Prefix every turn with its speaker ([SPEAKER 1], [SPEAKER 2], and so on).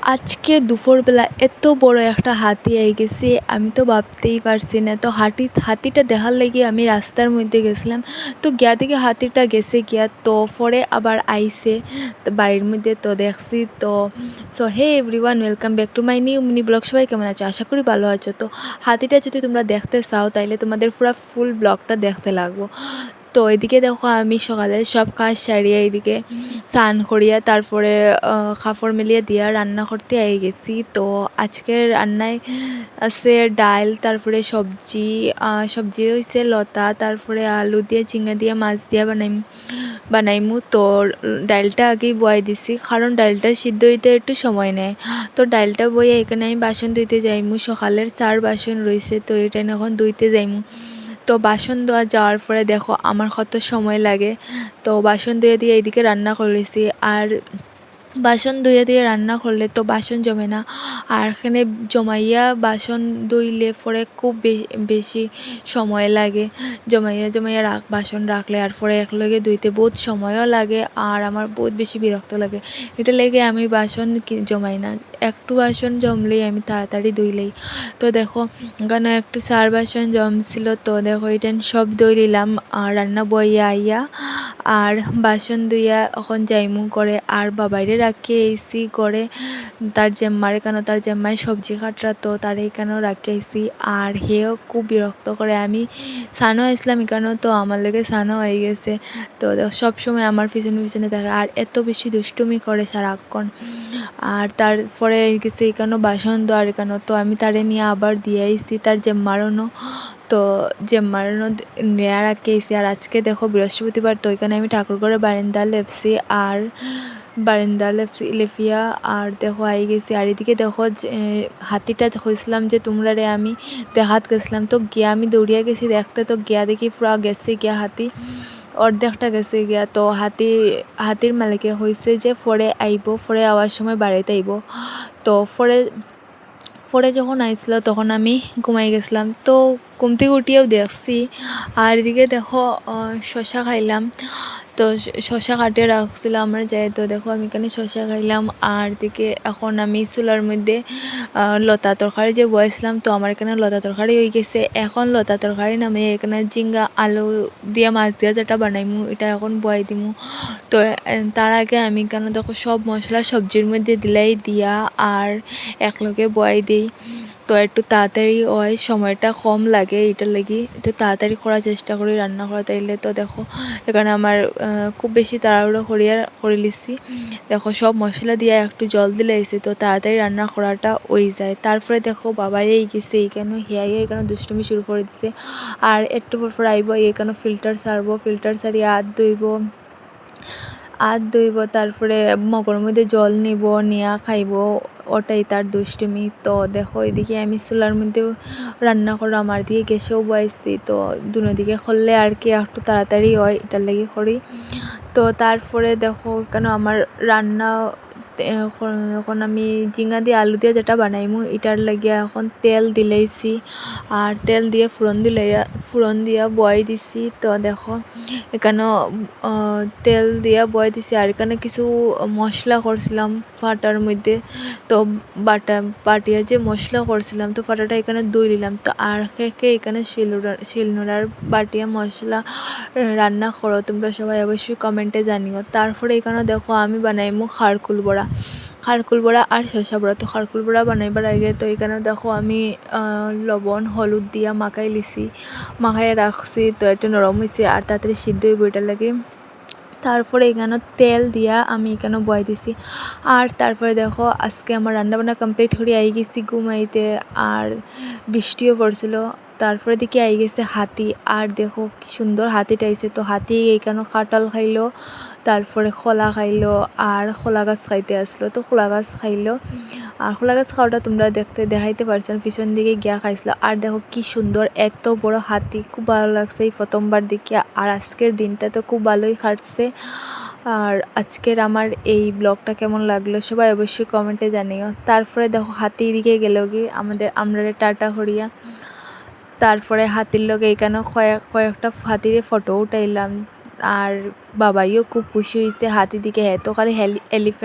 [SPEAKER 1] আজকে দুপুরবেলা এত বড় একটা হাতি আই গেছে, আমি তো ভাবতেই পারছি না। তো হাতিটা দেখার লাগি আমি রাস্তার মধ্যে গেছিলাম। তো গিয়া থেকে হাতিটা গেছে গিয়া, তো পরে আবার আইছে তো বাড়ির মধ্যে, তো দেখছি। তো hey everyone, welcome back to my new mini blog. সবাই কেমন আছো? আশা করি ভালো আছো। তো হাতিটা যদি তোমরা দেখতে চাও তাইলে তোমাদের পুরো ফুল ব্লগটা দেখতে লাগবো। তো এদিকে দেখো আমি সকালে সব কাজ সারিয়ে এদিকে স্নান করিয়া তারপরে কাপড় মিলিয়ে দিয়া রান্না করতে আই গেছি। তো আজকের রান্নায় আছে ডাল, তারপরে সবজি হয়েছে লতা, তারপরে আলু দিয়ে ঝিঙ্গা দিয়ে মাছ দিয়ে বানাইমু। তো ডালটা আগেই বয়াই দিছি, কারণ ডালটা সিদ্ধ হইতে একটু সময় নেয়। তো ডালটা বইয়ে এখানে আমি বাসন ধুইতে যাইমু। সকালের 4 বাসন রয়েছে, তো এটা এখন ধুইতে যাইমু। তো বাসন ধোয়া যাওয়ার পরে দেখো আমার কত সময় লাগে। তো বাসন ধুয়ে দিয়ে এইদিকে রান্না করেছি। আর বাসন ধুয়ে দিয়ে রান্না করলে তো বাসন জমে না, আর এখানে জমাইয়া বাসন ধুইলে পরে খুব বেশি সময় লাগে। জমাইয়া বাসন রাখলে আর পরে একলগে ধুইতে বহুত সময়ও লাগে, আর আমার বহুত বেশি বিরক্ত লাগে। এটা লেগে আমি বাসন জমাই না, একটু বাসন জমলেই আমি তাড়াতাড়ি ধুইলেই। তো দেখো এখানে একটু 4 বাসন জমছিল, তো দেখো এটা সব ধুই দিলাম আর রান্না বইয়া আইয়া আর বাসন ধুইয়া এখন যাইমু করে। আর বাবাইরে রাখি আইসি করে তার জেম্মার, কেন তার জেম্মায় সবজি কাটরা, তো তার এখানেও রাখি আইসি। আর হেও খুব বিরক্ত করে। আমি সানো আসলাম এখানেও, তো আমার লেগে সানো হয়ে গেছে। তো সবসময় আমার পিছনে থাকে আর এত বেশি দুষ্টুমি করে সারাক্ষণ। আর তারপরে গেছে এখানেও বাসন ধোয়ার, এখানেও তো আমি তারে নিয়ে আবার দিয়ে আইসি তার জেম্মারও। তো জেম্মারও নেয়া রাখি আইসি। আর আজকে দেখো বৃহস্পতিবার, তো এখানে আমি ঠাকুরঘরে বারান্দা লেপছি আর বারান্দা লেপিয়া আর দেখো আই গেছি। আর এদিকে দেখো হাতিটা হয়েছিলাম যে তোমরা রে আমি দেখাত গেছিলাম, তো গিয়া আমি দৌড়িয়া গেছি দেখতে। তো গিয়া দেখি পুরা গেছে গিয়া হাতি, অর্ধেকটা গেছে গিয়া। তো হাতির মালিকে হয়েছে যে পরে আইব, পরে আওয়ার সময় বাড়িতে আইব। তো পরে যখন আইছিল তখন আমি ঘুমাই গেছিলাম, তো ঘুম থেকে উঠিয়েও দেখছি। আর এদিকে দেখো শশা খাইলাম। তো শশা কাটিয়ে রাখছিল আমার যাই, তো দেখো আমি এখানে শশা খাইলাম। আর দিকে এখন আমি চুলার মধ্যে লতা তরকারি যে বয়েছিলাম, তো আমার এখানে লতা তরকারি হয়ে গেছে। এখন লতা তরকারি নামে এখানে ঝিঙ্গা আলু দিয়া মাছ দিয়া যেটা বানাইমু এটা এখন বয়াই দিমু। তো তার আগে আমি কেন দেখো সব মশলা সবজির মধ্যে দিলাই দিয়া আর একলগে বয়াই দিই। তো একটু তাড়াতাড়ি হয়, সময়টা কম লাগে, এটার লাগি একটু তাড়াতাড়ি করার চেষ্টা করি রান্না করা তাইলে। তো দেখো এখানে আমার খুব বেশি তাড়াহুড়ো করে লিছি। দেখো সব মশলা দিয়ে একটু জল দিলে এসে তো তাড়াতাড়ি রান্না করাটা ওই যায়। তারপরে দেখো বাবাই এই গেছে এইখানে, হিয়াই এখানে দুষ্টুমি শুরু করে দিছে। আর একটু পর আইব, এখানে ফিল্টার সারবো, ফিল্টার সারিয়ে হাত ধুইব, তারপরে মগের মধ্যে জল নিব, নিয়া খাইব, ওটাই তার দুষ্টুমি। তো দেখো এদিকে আমি চুলার মধ্যেও রান্না করো, আমার দিকে গ্যাসেও বয়াইছি। তো দুদিকে করলে আর কি একটু তাড়াতাড়ি হয়, এটার লাগি করি। তো তারপরে দেখো কেন আমার রান্না এখন আমি ঝিঙ্গা দিয়ে আলু দিয়ে যেটা বানাইমু এটার লাগিয়া এখন তেল দিলেইছি। আর তেল দিয়ে ফুরন দিয়া বয়াই দিছি। তো দেখো এখানেও তেল দিয়া বয়াই দিছি। আর এখানে কিছু মশলা করছিলাম পাটার মধ্যে, তো বাটিয়া যে মশলা করছিলাম তো পাটাটা এখানে ধুই দিলাম। তো আর কে এখানে শিলনোড়ার বাটিয়া মশলা রান্না করো তোমরা সবাই অবশ্যই কমেন্টে জানিও। তারপরে এখানে দেখো আমি বানাইমু খারকুল বড়া আর শসা বড়া। তো খারকুল বড়া বানাইবার আগে তো এখানে দেখো আমি লবণ হলুদ দিয়া মাখাই রাখছি। তো এটা নরম হয়েছে আর তাড়াতাড়ি সিদ্ধ হইব এটার লাগে। তারপরে এখানে তেল দিয়া আমি এখানে বয়াই দিছি। আর তারপরে দেখো আজকে আমার রান্নাবান্না কমপ্লিট করে আই গেছি ঘুমাইতে, আর বৃষ্টিও পড়ছিল। তারপরে দেখি আই গেছে হাতি, আর দেখো কি সুন্দর হাতিটা আইছে। তো হাতি এইখানে কাঁঠাল খাইলো, তারপরে খোলা খাইলো, আর খোলা গাছ খাইতে আসলো। তো খোলা গাছ খাইলো, আর খোলা গাছ খাওয়াটা তোমরা দেখাইতে পারছো, পিছন দিকে গিয়া খাইছিল। আর দেখো কি সুন্দর এত বড় হাতি, খুব ভালো লাগছে এই প্রথমবার দেখি। আর আজকের দিনটা তো খুব ভালোই কাটছে। আর আজকের আমার এই ব্লগটা কেমন লাগলো সবাই অবশ্যই কমেন্টে জানিও। তারপরে দেখো হাতি দিকে গেল কি আমরা টাটা করিয়া তারপরে হাতির লগে এখানে কয়েকটা হাতির ফটো উঠাইলাম। আর বাবাইও খুব খুশি হয়েছে হাতি দিকে, এত খালি এলিফ্যান্ট